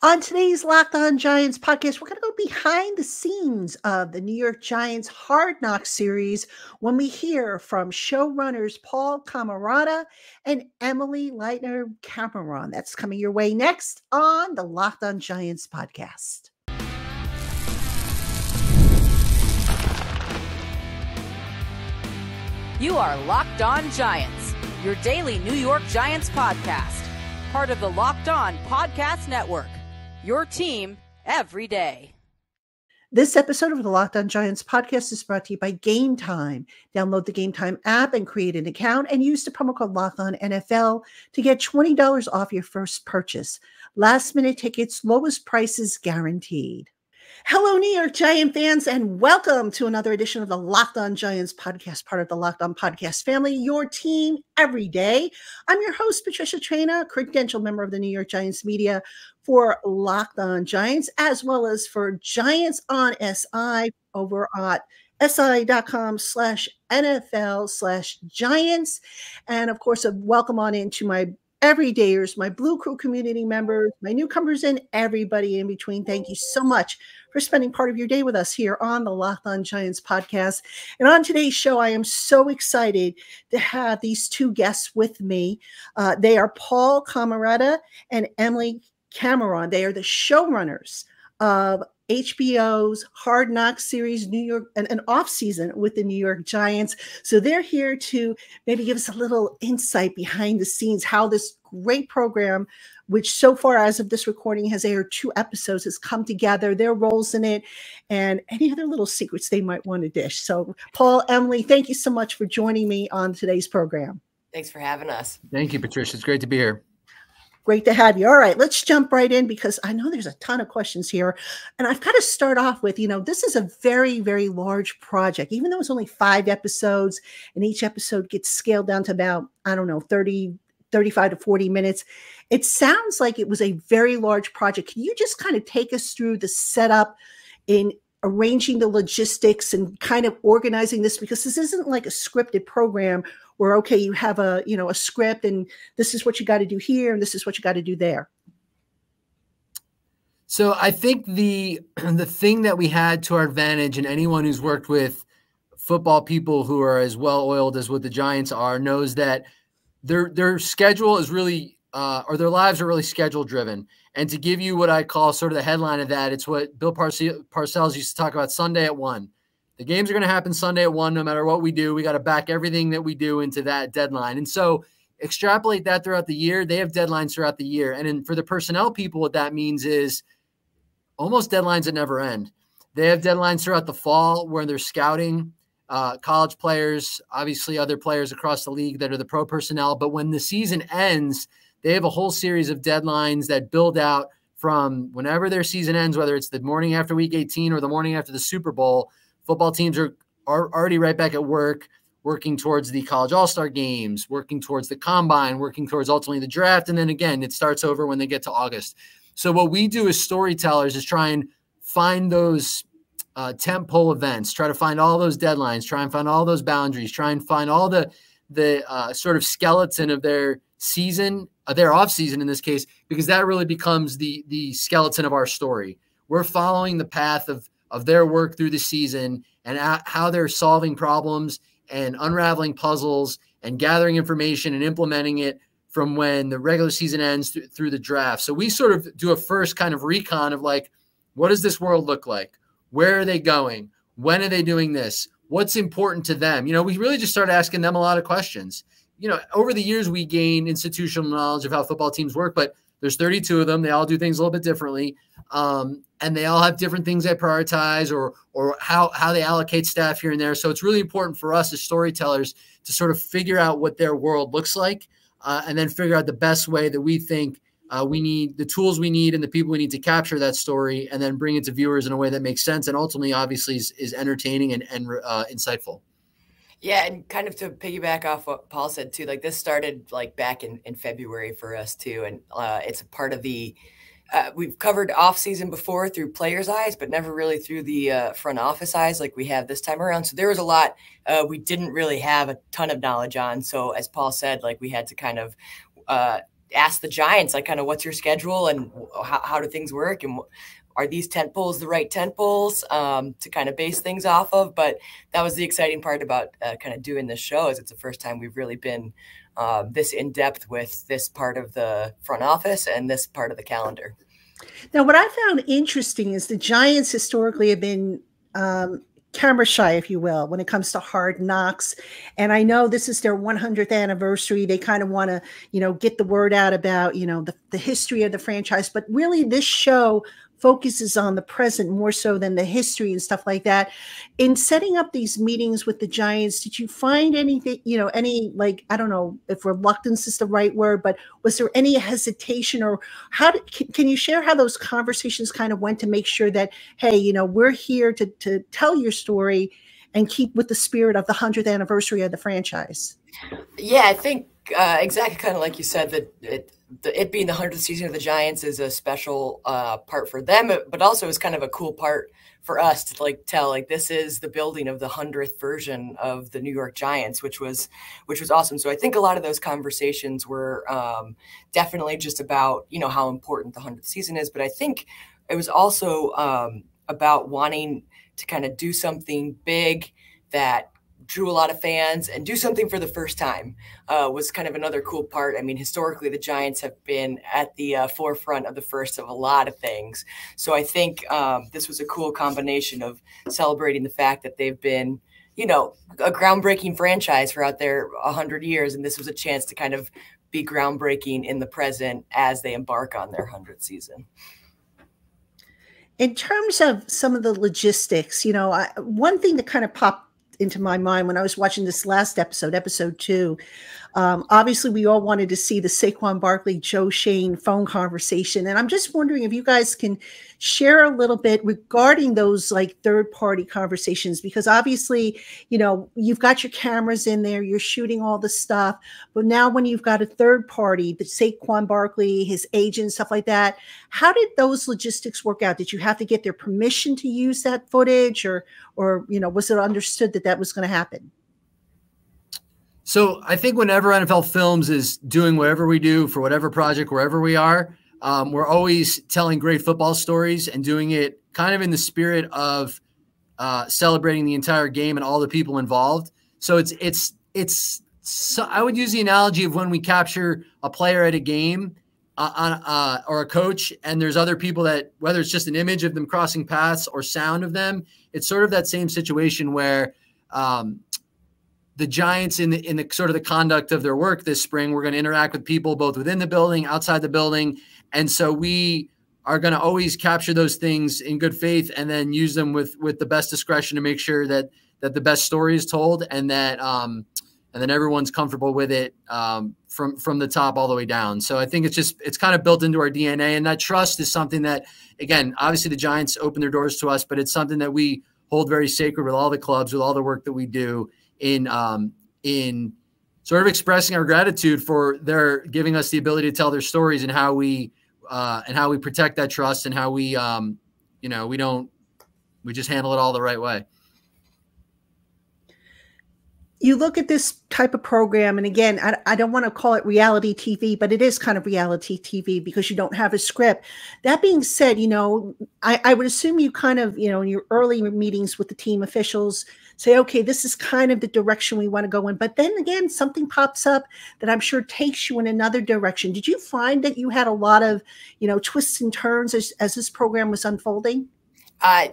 On today's Locked On Giants podcast, we're going to go behind the scenes of the New York Giants Hard Knock series when we hear from showrunners Paul Camarata and Emily Leitner Cameron. That's coming your way next on the Locked On Giants podcast. You are Locked On Giants, your daily New York Giants podcast, part of the Locked On Podcast Network. Your team every day. This episode of the Locked On Giants podcast is brought to you by Game Time. Download the Game Time app and create an account and use the promo code Locked On NFL to get $20 off your first purchase. Last minute tickets, lowest prices guaranteed. Hello, New York Giant fans, and welcome to another edition of the Locked On Giants podcast, part of the Locked On Podcast family, your team every day. I'm your host, Patricia Traina, credentialed member of the New York Giants media for Locked On Giants, as well as for Giants on SI over at si.com/NFL/Giants. And of course, a welcome on into my everydayers, my Blue Crew community members, my newcomers, and everybody in between. Thank you so much for spending part of your day with us here on the Locked On Giants podcast. And on today's show, I am so excited to have these two guests with me. They are Paul Camarata and Emily Cameron. They are the showrunners of HBO's Hard Knock series, New York, and an Offseason with the New York Giants. So they're here to maybe give us a little insight behind the scenes, how this great program, which so far as of this recording has aired 2 episodes, has come together, their roles in it, and any other little secrets they might want to dish. So Paul, Emily, thank you so much for joining me on today's program. Thanks for having us. Thank you, Patricia. It's great to be here. Great to have you. All right, let's jump right in because I know there's a ton of questions here. And I've got to start off with, this is a very, very large project. Even though it's only 5 episodes and each episode gets scaled down to about, 35 to 40 minutes. It sounds like it was a very large project. Can you just kind of take us through the setup in arranging the logistics and kind of organizing this? Because this isn't like a scripted program where, okay, you have a script and this is what you got to do here and this is what you got to do there. So I think the thing that we had to our advantage, and anyone who's worked with football people who are as well-oiled as what the Giants are knows that their schedule is really or their lives are really schedule driven. And to give you what I call sort of the headline of that, it's what Bill Parcells used to talk about: Sunday at 1. The games are going to happen Sunday at 1, no matter what we do. We got to back everything that we do into that deadline. And so extrapolate that throughout the year. They have deadlines throughout the year. And for the personnel people, what that means is almost deadlines that never end. They have deadlines throughout the fall where they're scouting college players, obviously other players across the league that are the pro personnel. But when the season ends, they have a whole series of deadlines that build out from whenever their season ends, whether it's the morning after week 18 or the morning after the Super Bowl. Football teams are already right back at work, working towards the college all-star games, working towards the combine, working towards ultimately the draft. And then again, it starts over when they get to August. So what we do as storytellers is try and find those tentpole events, try to find all those deadlines, try and find all those boundaries, try and find all the sort of skeleton of their season, their off season in this case, because that really becomes the skeleton of our story. We're following the path of their work through the season and how they're solving problems and unraveling puzzles and gathering information and implementing it from when the regular season ends through the draft. So we sort of do a first kind of recon of like, what does this world look like? Where are they going? When are they doing this? What's important to them? We really just started asking them a lot of questions. Over the years, we gain institutional knowledge of how football teams work, but there's 32 of them. They all do things a little bit differently. And they all have different things they prioritize or how they allocate staff here and there. So it's really important for us as storytellers to sort of figure out what their world looks like and then figure out the best way that we think we need the tools we need and the people we need to capture that story and then bring it to viewers in a way that makes sense and ultimately obviously is entertaining and insightful. Yeah, and kind of to piggyback off what Paul said too, like this started like back in February for us too. And it's a part of the we've covered off season before through players' eyes, but never really through the front office eyes like we have this time around. So there was a lot we didn't really have a ton of knowledge on. So as Paul said, like we had to kind of asked the Giants, like, kind of what's your schedule and how do things work? And are these tent poles the right tent poles to kind of base things off of? But that was the exciting part about kind of doing this show, is it's the first time we've really been this in depth with this part of the front office and this part of the calendar. Now, what I found interesting is the Giants historically have been camera shy, if you will, when it comes to Hard Knocks. And I know this is their 100th anniversary. They kind of want to, get the word out about, the history of the franchise. But really, this show focuses on the present more so than the history and stuff like that. In setting up these meetings with the Giants, did you find anything, any, like, I don't know if reluctance is the right word, but was there any hesitation, or can you share how those conversations kind of went to make sure that, hey, we're here to tell your story and keep with the spirit of the 100th anniversary of the franchise? Yeah, I think exactly kind of like you said, that it being the 100th season of the Giants is a special part for them, but also is kind of a cool part for us to tell this is the building of the 100th version of the New York Giants, which was awesome. So I think a lot of those conversations were definitely just about how important the 100th season is, but I think it was also about wanting to kind of do something big that drew a lot of fans and do something for the first time was kind of another cool part. I mean, historically, the Giants have been at the forefront of the first of a lot of things. So I think this was a cool combination of celebrating the fact that they've been, a groundbreaking franchise for out there 100 years. And this was a chance to kind of be groundbreaking in the present as they embark on their 100th season. In terms of some of the logistics, one thing that kind of popped into my mind when I was watching this last episode 2, obviously we all wanted to see the Saquon Barkley, Joe Shane phone conversation. And I'm just wondering if you guys can share a little bit regarding those third-party conversations, because obviously, you've got your cameras in there, you're shooting all the stuff, but now when you've got a third party, the Saquon Barkley, his agent, stuff like that, how did those logistics work out? Did you have to get their permission to use that footage, or was it understood that was going to happen? So I think whenever NFL Films is doing whatever we do for whatever project, wherever we are, we're always telling great football stories and doing it kind of in the spirit of celebrating the entire game and all the people involved. So so I would use the analogy of when we capture a player at a game or a coach, and there's other people that, whether it's just an image of them crossing paths or sound of them, it's sort of that same situation where the Giants in the sort of the conduct of their work this spring, we're going to interact with people both within the building, outside the building. And so we are going to always capture those things in good faith and then use them with the best discretion to make sure that the best story is told, and that and then everyone's comfortable with it from the top all the way down. So I think it's kind of built into our DNA, and that trust is something that, again, obviously the Giants open their doors to us, but it's something that we hold very sacred with all the clubs, with all the work that we do in sort of expressing our gratitude for their giving us the ability to tell their stories, and how we protect that trust, and how we just handle it all the right way. You look at this type of program, and again, I don't want to call it reality TV, but it is kind of reality TV because you don't have a script. That being said, I would assume you kind of, in your early meetings with the team officials, say, okay, this is kind of the direction we want to go in. But then again, something pops up that I'm sure takes you in another direction. Did you find that you had a lot of, twists and turns as this program was unfolding?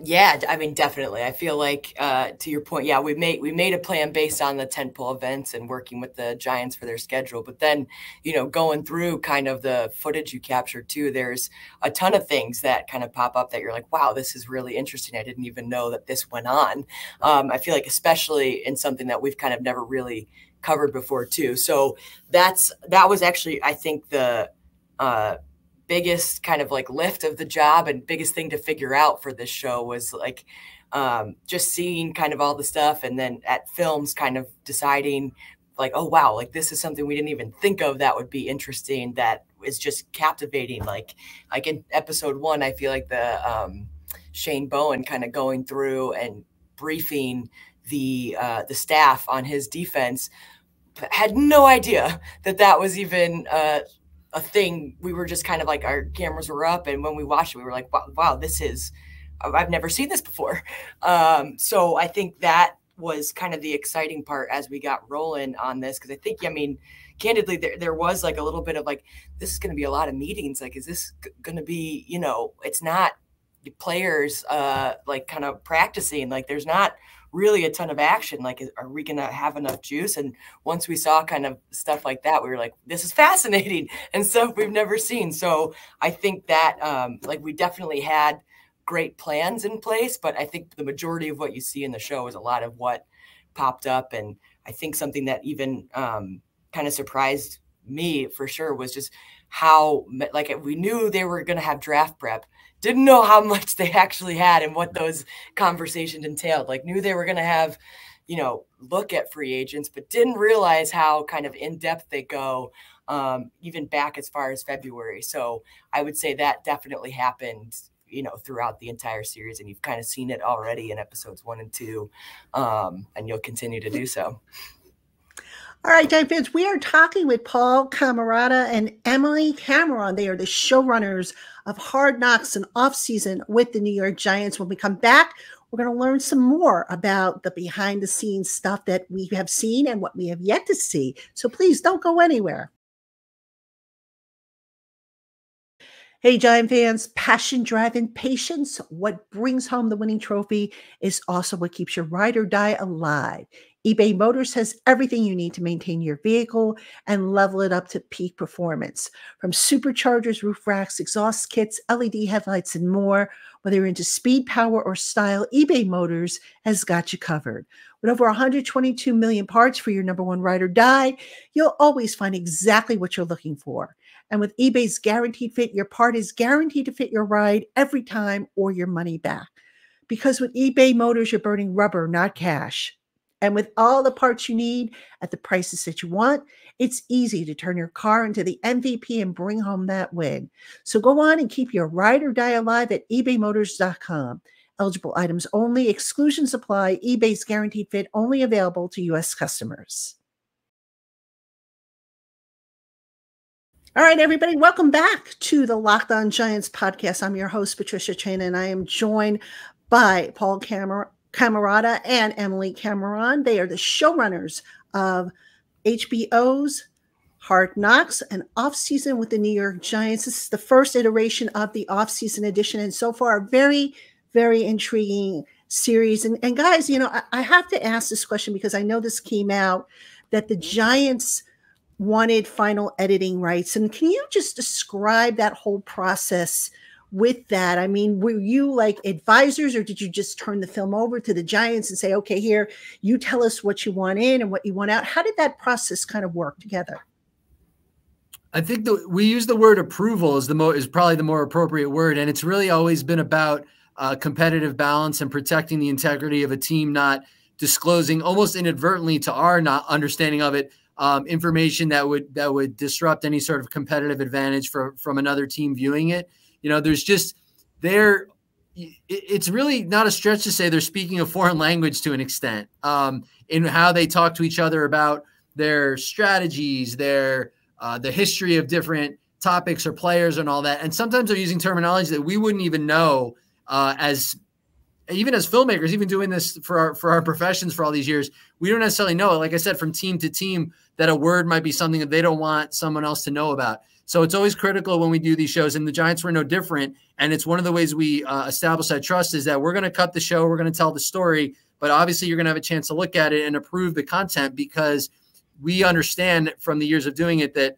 Yeah, I mean, definitely. I feel like, to your point, yeah, we made a plan based on the tentpole events and working with the Giants for their schedule. But then, going through kind of the footage you captured too, there's a ton of things that kind of pop up that you're like, wow, this is really interesting. I didn't even know that this went on. I feel like, especially in something that we've kind of never really covered before too. So that was actually, I think, the biggest kind of lift of the job and biggest thing to figure out for this show was just seeing kind of all the stuff, and then at Films kind of deciding oh wow, this is something we didn't even think of that would be interesting, that is just captivating. Like in episode 1, I feel like the Shane Bowen kind of going through and briefing the staff on his defense, had no idea that was even a thing. We were just kind of like, our cameras were up, and when we watched it, we were like, wow, I've never seen this before. So I think that was kind of the exciting part as we got rolling on this. Cause I think, I mean, candidly, there was like a little bit of like, this is going to be a lot of meetings. Like, is this going to be, you know, it's not players like kind of practicing, like there's not really a ton of action. Like, are we going to have enough juice? And once we saw kind of stuff like that, we were like, this is fascinating and stuff we've never seen. So I think that like we definitely had great plans in place, but I think the majority of what you see in the show is a lot of what popped up. And I think something that even kind of surprised me for sure was just how, like, we knew they were going to have draft prep, didn't know how much they actually had and what those conversations entailed. Like, knew they were going to have, you know, look at free agents, but didn't realize how kind of in depth they go, even back as far as February. So I would say that definitely happened, you know, throughout the entire series, and you've kind of seen it already in episodes 1 and 2, and you'll continue to do so. All right, Giant fans, we are talking with Paul Camarata and Emily Cameron. They are the showrunners of Hard Knocks and Offseason with the New York Giants. When we come back, we're going to learn some more about the behind-the-scenes stuff that we have seen and what we have yet to see. So please don't go anywhere. Hey, Giant fans, passion, drive, and patience. What brings home the winning trophy is also what keeps your ride or die alive. eBay Motors has everything you need to maintain your vehicle and level it up to peak performance. From superchargers, roof racks, exhaust kits, LED headlights, and more. Whether you're into speed, power, or style, eBay Motors has got you covered. With over 122 million parts for your number one ride or die, you'll always find exactly what you're looking for. And with eBay's Guaranteed Fit, your part is guaranteed to fit your ride every time or your money back. Because with eBay Motors, you're burning rubber, not cash. And with all the parts you need at the prices that you want, it's easy to turn your car into the MVP and bring home that win. So go on and keep your ride or die alive at ebaymotors.com. Eligible items only. Exclusions apply. eBay's Guaranteed Fit only available to U.S. customers. All right, everybody, welcome back to the Locked On Giants podcast. I'm your host, Patricia Chain, and I am joined by Paul Camarata and Emily Cameron. They are the showrunners of HBO's Hard Knocks and Offseason with the New York Giants. This is the first iteration of the Offseason edition, and so far, a very, very intriguing series. And guys, you know, I have to ask this question because I know this came out that the Giants wanted final editing rights. And can you just describe that whole process with that? I mean, were you like advisors, or did you just turn the film over to the Giants and say, okay, here, you tell us what you want in and what you want out? How did that process kind of work together? I think we use the word approval is probably the more appropriate word. And it's really always been about competitive balance and protecting the integrity of a team, not disclosing almost inadvertently to our not understanding of it, information that would disrupt any sort of competitive advantage from another team viewing it. You know, it's really not a stretch to say they're speaking a foreign language to an extent, in how they talk to each other about their strategies, the history of different topics or players and all that. And sometimes they're using terminology that we wouldn't even know, even as filmmakers, even doing this for our professions for all these years, we don't necessarily know, like I said, from team to team, that a word might be something that they don't want someone else to know about. So it's always critical when we do these shows, and the Giants were no different. And it's one of the ways we establish that trust is that we're going to cut the show, we're going to tell the story, but obviously you're going to have a chance to look at it and approve the content, because we understand from the years of doing it that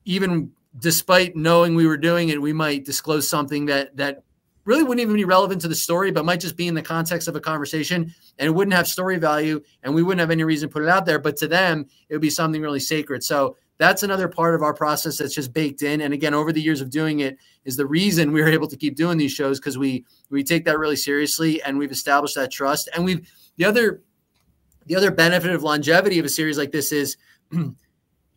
even despite knowing we were doing it, we might disclose something that really wouldn't even be relevant to the story, but might just be in the context of a conversation, and it wouldn't have story value, and we wouldn't have any reason to put it out there. But to them, it would be something really sacred. So that's another part of our process that's just baked in. And again, over the years of doing it is the reason we were able to keep doing these shows, because we take that really seriously, and we've established that trust. And the other benefit of longevity of a series like this is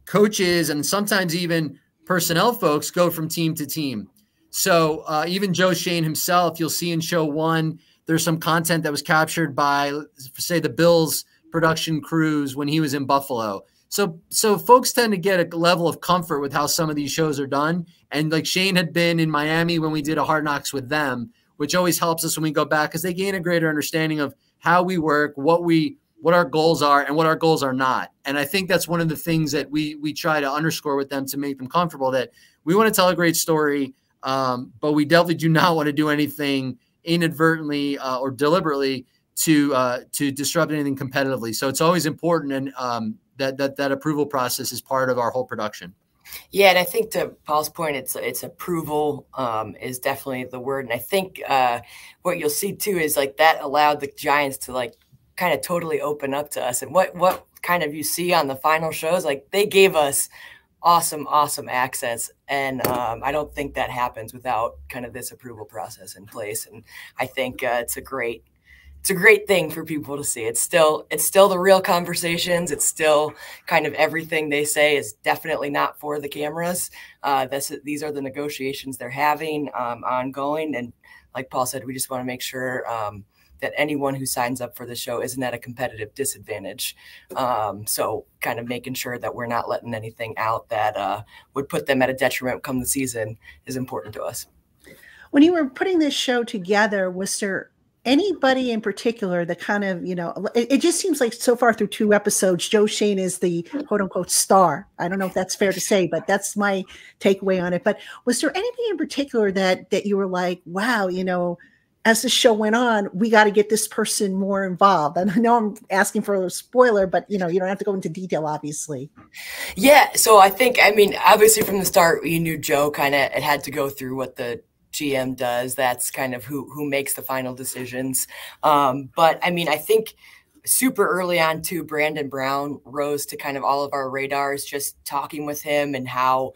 coaches and sometimes even personnel folks go from team to team. So even Joe Shane himself, you'll see in show 1, there's some content that was captured by, say, the Bills production crews when he was in Buffalo. So folks tend to get a level of comfort with how some of these shows are done. And like Shane had been in Miami when we did a Hard Knocks with them, which always helps us when we go back because they gain a greater understanding of how we work, what our goals are and what our goals are not. And I think that's one of the things that we try to underscore with them to make them comfortable, that we want to tell a great story, but we definitely do not want to do anything inadvertently or deliberately to disrupt anything competitively. So it's always important, and that approval process is part of our whole production. Yeah, and I think to Paul's point, it's approval is definitely the word. And I think what you'll see too is like that allowed the Giants to like kind of totally open up to us. And what kind of you see on the final shows, like they gave us awesome access. And I don't think that happens without kind of this approval process in place. And I think it's a great thing for people to see. It's still the real conversations. It's still kind of everything they say is definitely not for the cameras. These are the negotiations they're having ongoing. And like Paul said, we just want to make sure that anyone who signs up for the show isn't at a competitive disadvantage. So kind of making sure that we're not letting anything out that would put them at a detriment come the season is important to us. When you were putting this show together, was there anybody in particular that kind of, it just seems like so far through 2 episodes, Joe Shane is the quote unquote star. I don't know if that's fair to say, but that's my takeaway on it. But was there anybody in particular that you were like, wow, as the show went on, we got to get this person more involved? And I know I'm asking for a spoiler, but you don't have to go into detail, obviously. Yeah. So I mean, obviously from the start, you knew Joe it had to go through what the GM does. That's kind of who makes the final decisions. But I mean, I think super early on too, Brandon Brown rose to kind of all of our radars, just talking with him and how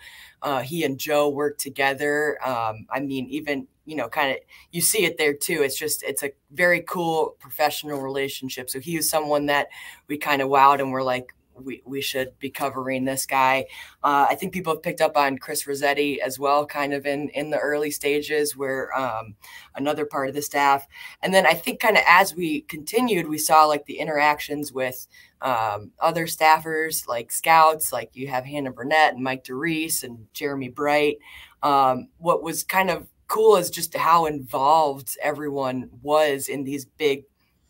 he and Joe work together. I mean, even, kind of, you see it there too. It's a very cool professional relationship. So he was someone that we kind of wowed and we're like, we should be covering this guy. I think people have picked up on Chris Rossetti as well, kind of in the early stages where another part of the staff. And then I think kind of as we continued, we saw like the interactions with other staffers, like scouts, like you have Hannah Burnett and Mike DeReese and Jeremy Bright. What was kind of cool is just how involved everyone was in these big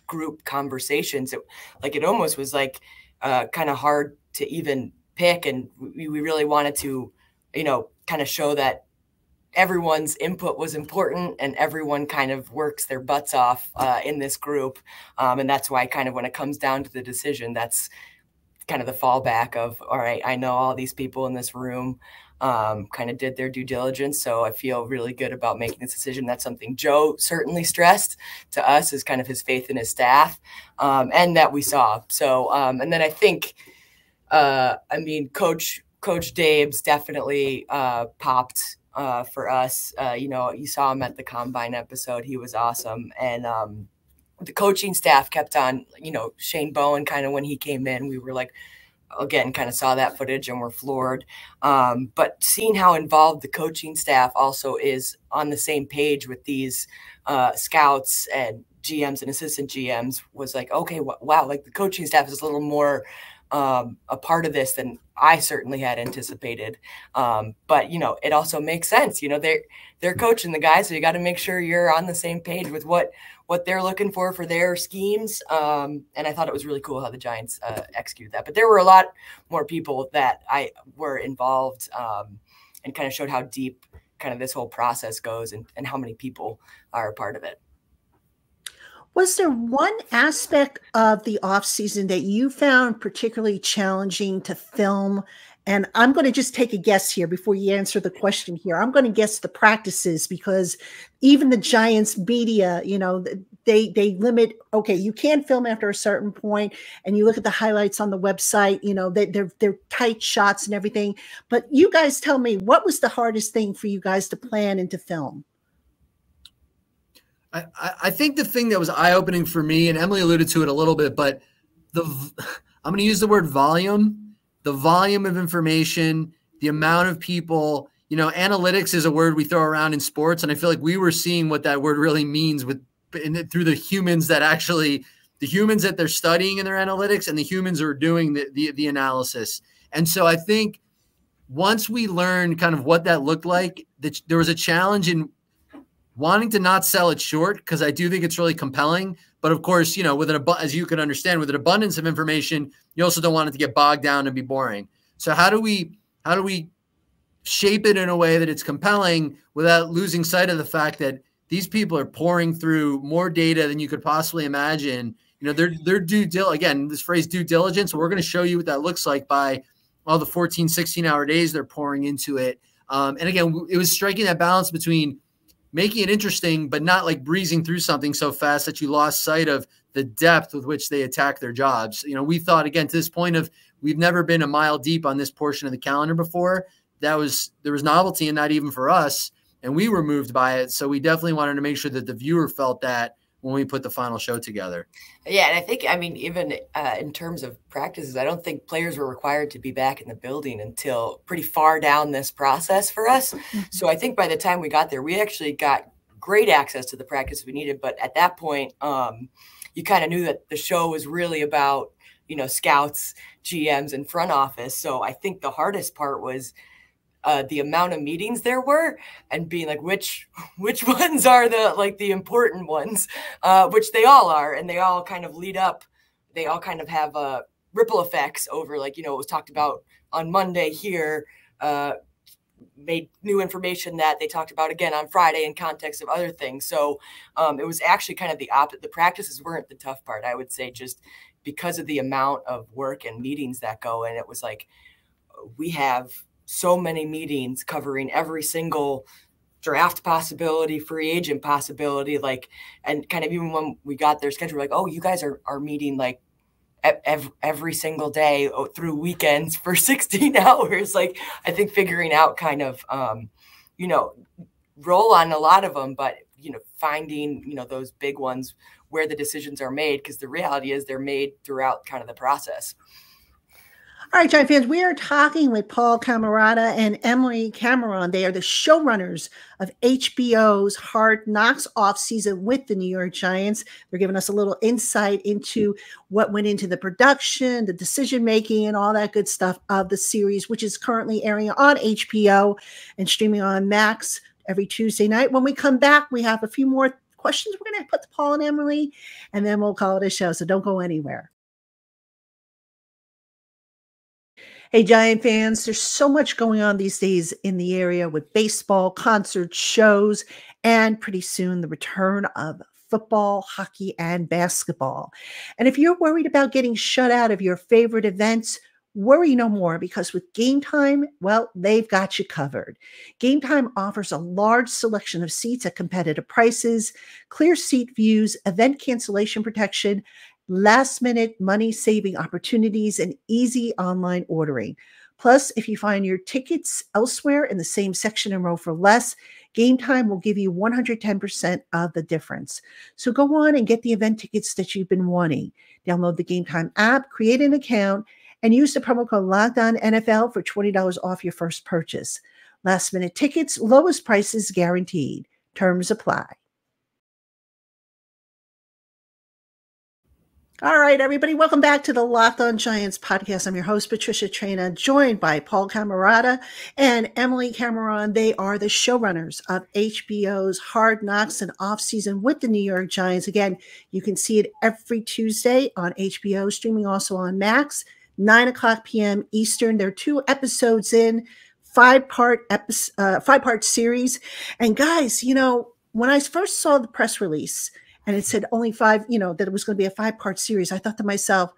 group conversations. It almost was like, kind of hard to even pick. And we really wanted to, kind of show that everyone's input was important and everyone kind of works their butts off in this group. And that's why kind of when it comes down to the decision, that's kind of the fallback of, all right, I know all these people in this room kind of did their due diligence. So I feel really good about making this decision. That's something Joe certainly stressed to us, is kind of his faith in his staff, and that we saw. So, and then I think, I mean, Coach Dabes definitely popped for us. You saw him at the Combine episode. He was awesome. And the coaching staff kept on, Shane Bowen, kind of when he came in, we were like, again, kind of saw that footage and were floored. But seeing how involved the coaching staff also is on the same page with these scouts and GMs and assistant GMs was like, okay, wow, like the coaching staff is a little more a part of this than I certainly had anticipated. But, it also makes sense. They're coaching the guys, so you got to make sure you're on the same page with what they're looking for their schemes. And I thought it was really cool how the Giants executed that. But there were a lot more people that were involved and kind of showed how deep kind of this whole process goes and how many people are a part of it. Was there one aspect of the offseason that you found particularly challenging to film? And I'm going to just take a guess here before you answer the question here. I'm going to guess the practices, because even the Giants media, they limit, okay, you can't film after a certain point, and you look at the highlights on the website, they're tight shots and everything. But you guys tell me, what was the hardest thing for you guys to plan and to film? I think the thing that was eye-opening for me, and Emily alluded to it a little bit, but I'm going to use the word volume, the volume of information, the amount of people. Analytics is a word we throw around in sports, and I feel like we were seeing what that word really means through the humans that actually, the humans that they're studying in their analytics and the humans who are doing the analysis. And so I think once we learned kind of what that looked like, there was a challenge in wanting to not sell it short, because I do think it's really compelling. But of course, with as you can understand, with an abundance of information, you also don't want it to get bogged down and be boring. So how do we shape it in a way that it's compelling without losing sight of the fact that these people are pouring through more data than you could possibly imagine? Their again, this phrase due diligence, we're going to show you what that looks like by all the 14, 16-hour days they're pouring into it. And again, it was striking that balance between making it interesting, but not like breezing through something so fast that you lost sight of the depth with which they attack their jobs. We thought, again, to this point of we've never been a mile deep on this portion of the calendar before. There was novelty in that even for us, and we were moved by it. So we definitely wanted to make sure that the viewer felt that when we put the final show together. Yeah. And I think, even in terms of practices, I don't think players were required to be back in the building until pretty far down this process for us. So I think by the time we got there, we actually got great access to the practice we needed. But at that point, you kind of knew that the show was really about, scouts, GMs, and front office. So I think the hardest part was the amount of meetings there were, and being like, which ones are the important ones, which they all are. And they all kind of lead up. They all kind of have ripple effects over, it was talked about on Monday here, made new information that they talked about again on Friday in context of other things. So it was actually kind of the opposite. The practices weren't the tough part, I would say, just because of the amount of work and meetings that go. And it was like, we have so many meetings covering every single draft possibility, free agent possibility, and kind of even when we got their schedule, oh, you guys are meeting every single day through weekends for 16 hours. I think figuring out kind of, roll on a lot of them, but, finding, those big ones where the decisions are made, because the reality is they're made throughout kind of the process. All right, Giant fans, we are talking with Paul Camarata and Emily Cameron. They are the showrunners of HBO's Hard Knocks Offseason with the New York Giants. They're giving us a little insight into what went into the production, the decision-making, and all that good stuff of the series, which is currently airing on HBO and streaming on Max every Tuesday night. When we come back, we have a few more questions we're going to put to Paul and Emily, and then we'll call it a show, so don't go anywhere. Hey, Giant fans, there's so much going on these days in the area with baseball, concerts, shows, and pretty soon the return of football, hockey, and basketball. And if you're worried about getting shut out of your favorite events, worry no more, because with Game Time, well, they've got you covered. Game Time offers a large selection of seats at competitive prices, clear seat views, event cancellation protection, last-minute money-saving opportunities, and easy online ordering. Plus, if you find your tickets elsewhere in the same section and row for less, Game Time will give you 110% of the difference. So go on and get the event tickets that you've been wanting. Download the Game Time app, create an account, and use the promo code LOCKEDONNFL for $20 off your first purchase. Last-minute tickets, lowest prices guaranteed. Terms apply. All right, everybody, welcome back to the Locked On Giants podcast. I'm your host, Patricia Traina, joined by Paul Camarata and Emily Cameron. They are the showrunners of HBO's Hard Knocks and Offseason with the New York Giants. Again, you can see it every Tuesday on HBO, streaming also on Max, 9 o'clock p.m. Eastern. There are 2 episodes in, five-part series. And guys, when I first saw the press release, and it said only 5, that it was going to be a 5-part series, I thought to myself,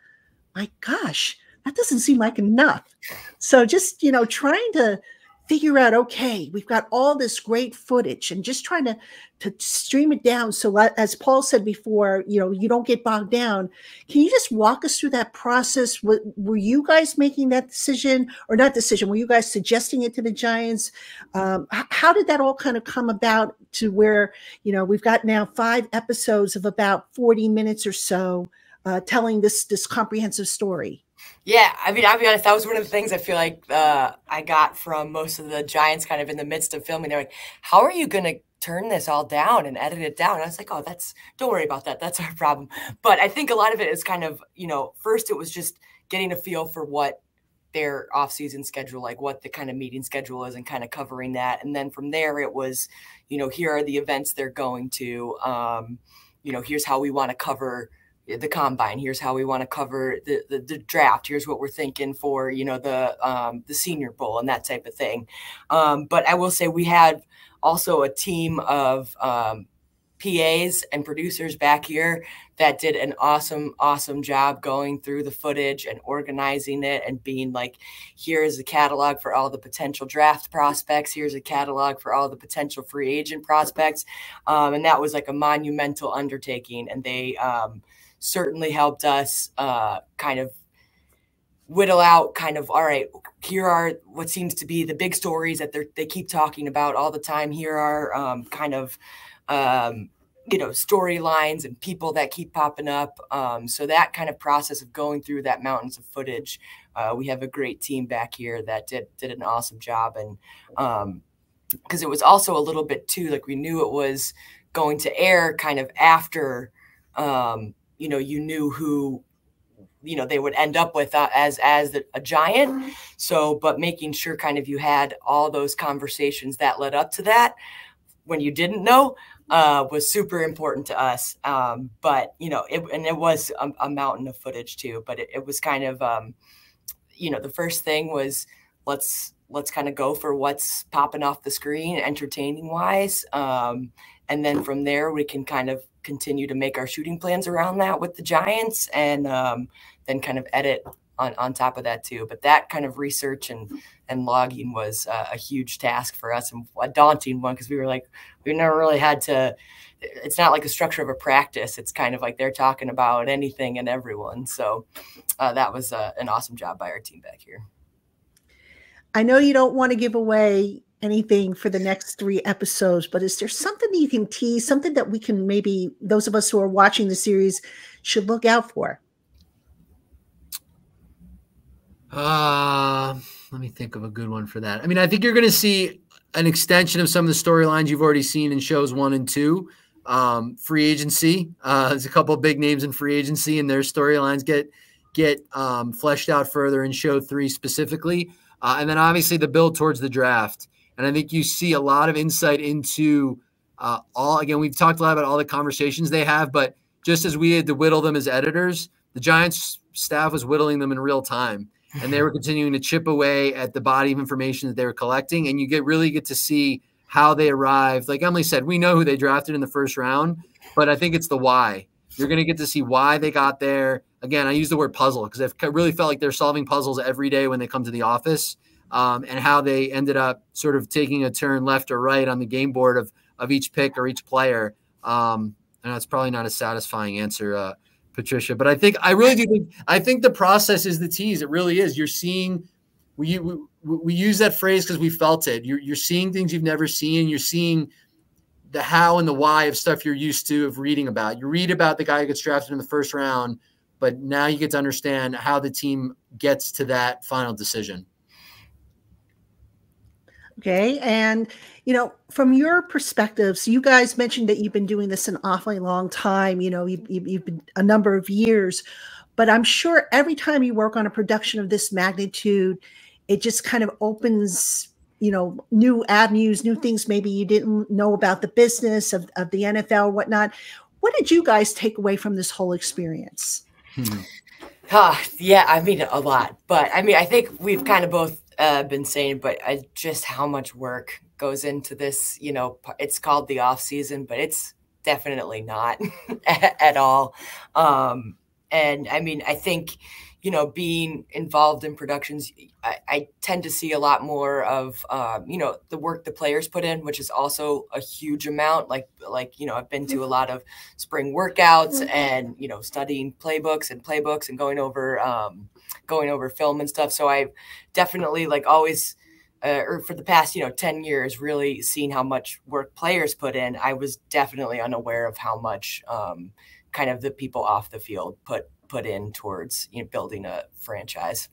my gosh, that doesn't seem like enough. So just, trying to figure out, okay, we've got all this great footage and just trying to stream it down. So as Paul said before, you don't get bogged down. Can you just walk us through that process? Were you guys making that decision, or not decision? Were you guys suggesting it to the Giants? How did that all kind of come about to where, we've got now 5 episodes of about 40 minutes or so telling this comprehensive story? Yeah, I'll be honest, that was one of the things I feel like I got from most of the Giants kind of in the midst of filming. They're like, how are you going to turn this all down and edit it down. I was like, oh, don't worry about that. That's our problem. But I think a lot of it is kind of, first it was just getting a feel for what their off-season schedule, like what the kind of meeting schedule is, and kind of covering that. And then from there it was, here are the events they're going to, here's how we want to cover the combine. Here's how we want to cover the draft. Here's what we're thinking for, the Senior Bowl and that type of thing. But I will say we had also a team of PAs and producers back here that did an awesome job going through the footage and organizing it and being like, here's a catalog for all the potential draft prospects. Here's a catalog for all the potential free agent prospects. And that was like a monumental undertaking. And they certainly helped us kind of whittle out kind of, all right, here are what seems to be the big stories that they keep talking about all the time. Here are storylines and people that keep popping up. So that kind of process of going through that mountains of footage, we have a great team back here that did an awesome job. And because it was also a little bit too, like we knew it was going to air kind of after, you knew who, they would end up with as a Giant. So, but making sure kind of you had all those conversations that led up to that when you didn't know was super important to us. But, it was a mountain of footage too, but it was kind of, the first thing was let's kind of go for what's popping off the screen entertaining wise. And then from there we can kind of continue to make our shooting plans around that with the Giants, and then kind of edit on top of that too. But that kind of research and logging was a huge task for us, and a daunting one, because we were like, we never really had to, it's not like a structure of a practice. It's kind of like they're talking about anything and everyone. So that was an awesome job by our team back here. I know you don't want to give away anything for the next 3 episodes, but is there something that you can tease, something that we can, maybe those of us who are watching the series should look out for? Let me think of a good one for that. I mean, I think you're going to see an extension of some of the storylines you've already seen in shows 1 and 2. Free agency. There's a couple of big names in free agency, and their storylines get fleshed out further in show 3 specifically. And then obviously the build towards the draft. And I think you see a lot of insight into again, we've talked a lot about all the conversations they have, but just as we had to whittle them as editors, the Giants staff was whittling them in real time. And they were continuing to chip away at the body of information that they were collecting. And you really get to see how they arrived. Like Emily said, we know who they drafted in the first round, but I think it's the why. You're going to get to see why they got there. Again, I use the word puzzle because I really felt like they're solving puzzles every day when they come to the office, and how they ended up sort of taking a turn left or right on the game board of each pick or each player. And that's probably not a satisfying answer, Patricia, but I really do think, the process is the tease. It really is. You're seeing, we use that phrase because we felt it. You're seeing things you've never seen. You're seeing the how and the why of stuff you're used to of reading about. You read about the guy who gets drafted in the first round, but now you get to understand how the team gets to that final decision. Okay. And, from your perspective, so you guys mentioned that you've been doing this an awfully long time, you've been a number of years, but I'm sure every time you work on a production of this magnitude, it just kind of opens, new avenues, new things maybe you didn't know about the business of the NFL, whatnot. What did you guys take away from this whole experience? Yeah, I mean, a lot. But I mean, I think we've kind of both been saying, but just how much work goes into this. It's called the off season, but it's definitely not at all. And I mean, I think, being involved in productions, I tend to see a lot more of, the work the players put in, which is also a huge amount. Like, I've been to a lot of spring workouts and, studying playbooks and going over film and stuff. So I've definitely always, or for the past, 10 years, really seen how much work players put in. I was definitely unaware of how much kind of the people off the field put in towards building a franchise.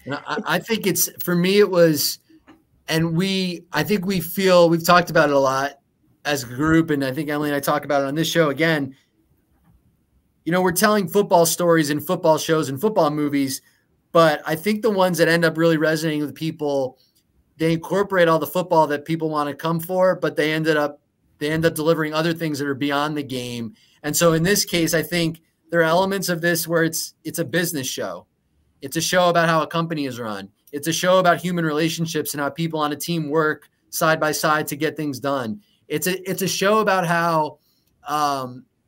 And I think for me, it was And I think we've talked about it a lot as a group. And I think Emily and I talk about it on this show again. We're telling football stories and football shows and football movies, but I think the ones that end up really resonating with people, they incorporate all the football that people want to come for, but they end up delivering other things that are beyond the game. And so in this case, I think there are elements of this where it's a business show. It's a show about how a company is run. It's a show about human relationships and how people on a team work side by side to get things done. It's a show about how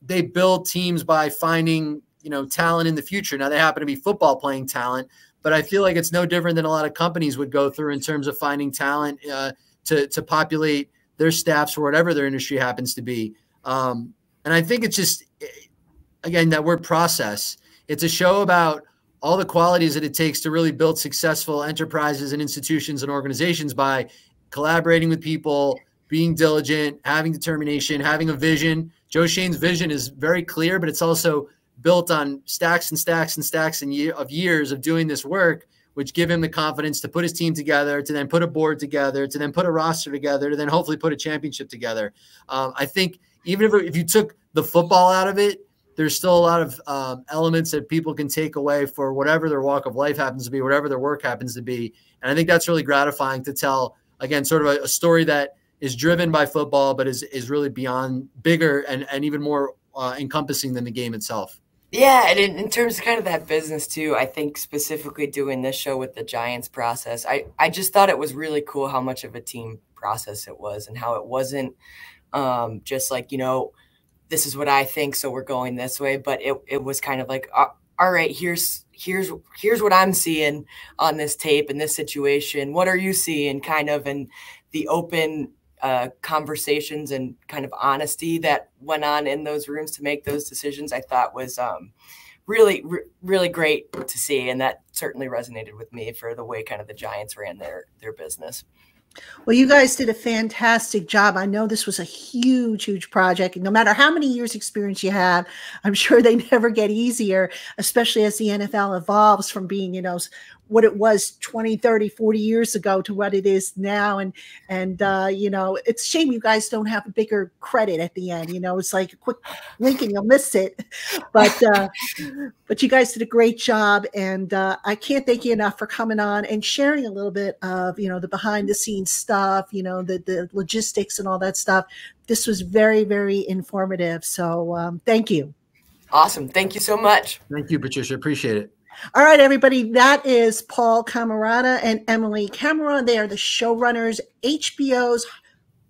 they build teams by finding, talent in the future. Now they happen to be football playing talent, but I feel like it's no different than a lot of companies would go through in terms of finding talent to populate their staffs or whatever their industry happens to be. And I think it's just, again, that word process. It's a show about all the qualities that it takes to really build successful enterprises and institutions and organizations by collaborating with people, being diligent, having determination, having a vision. Joe Shane's vision is very clear, but it's also built on stacks and stacks and stacks of years of doing this work, which give him the confidence to put his team together, to then put a board together, to then put a roster together, to then hopefully put a championship together. I think even if you took the football out of it, there's still a lot of elements that people can take away for whatever their walk of life happens to be, whatever their work happens to be. And I think that's really gratifying to tell, again, sort of a story that is driven by football, but is really beyond, bigger and even more encompassing than the game itself. Yeah, and in terms of kind of that business too, I think specifically doing this show with the Giants process, I just thought it was really cool how much of a team process it was and how it wasn't just like, this is what I think, so we're going this way. But it was kind of like, all right, here's what I'm seeing on this tape in this situation. What are you seeing? Kind of, and the open conversations and kind of honesty that went on in those rooms to make those decisions, I thought was really, really great to see. And that certainly resonated with me for the way kind of the Giants ran their business. Well, you guys did a fantastic job. I know this was a huge, huge project. No matter how many years experience you have, I'm sure they never get easier, especially as the NFL evolves from being, what it was 20, 30, 40 years ago to what it is now. And it's a shame you guys don't have a bigger credit at the end. It's like a quick link and you'll miss it. But you guys did a great job. And I can't thank you enough for coming on and sharing a little bit of, the behind the scenes stuff, the logistics and all that stuff. This was very, very informative. So thank you. Awesome. Thank you so much. Thank you, Patricia. Appreciate it. All right, everybody. That is Paul Camarata and Emily Cameron. They are the showrunners. HBO's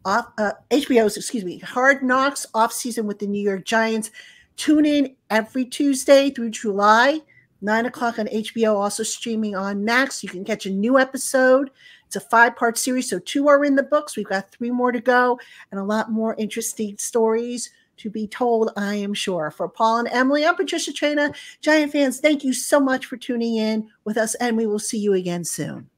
Hard Knocks Offseason with the New York Giants. Tune in every Tuesday through July, 9:00 on HBO. Also streaming on Max. You can catch a new episode. It's a 5-part series, so 2 are in the books. We've got 3 more to go, and a lot more interesting stories to be told, I am sure. For Paul and Emily, I'm Patricia Traina. Giant fans, thank you so much for tuning in with us, and we will see you again soon.